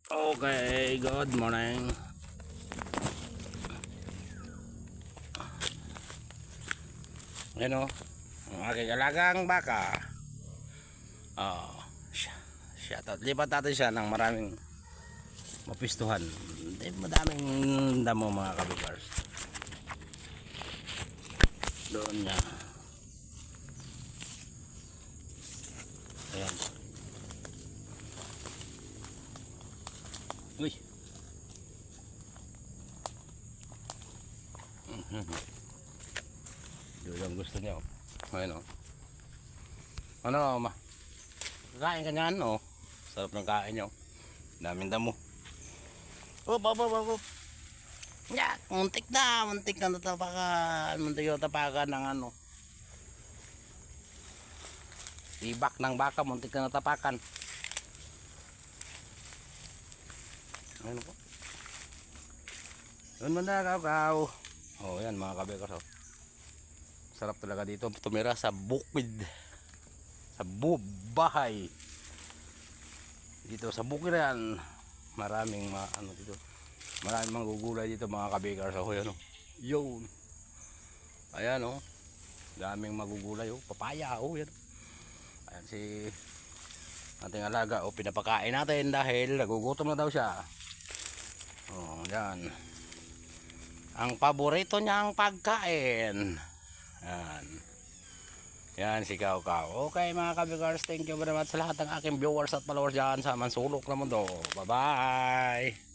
Okay, good morning. Yan o, ang aking alagang baka. Oh, shoutout. Lipat natin siya ng maraming mapistuhan. Madaming damo mga kabigars. Doon niya. Ayan. Uy. Yun ang gusto niya. Ayan o. Ano ma? Kain ka niyan o. Sarap ng kain niyo. Daming damo. Up. Ya, muntik na natapakan. Muntik na natapakan ng ano. Ibak ng baka, muntik na natapakan. Ano po? Yun man na kaw. Oh, yan mga kabekos. Oh. Sarap talaga dito tumira sa bukid. Sa bahay. Dito sa bukid yan. Maraming ano dito. Maraming manggugulay dito mga kabekos. Oh, yan oh. Yun. Ayan oh. Daming magugulay oh. Papaya oh, yan. Ayan si ating alaga oh, pinapakain natin dahil nagugutom na daw siya. Oh, yan. Ang paborito niyang pagkain. Yan. Yan si Kao. Okay mga kabigars, thank you very much sa lahat ng aking viewers at followers dyan sa mansulok na mundo. Bye bye.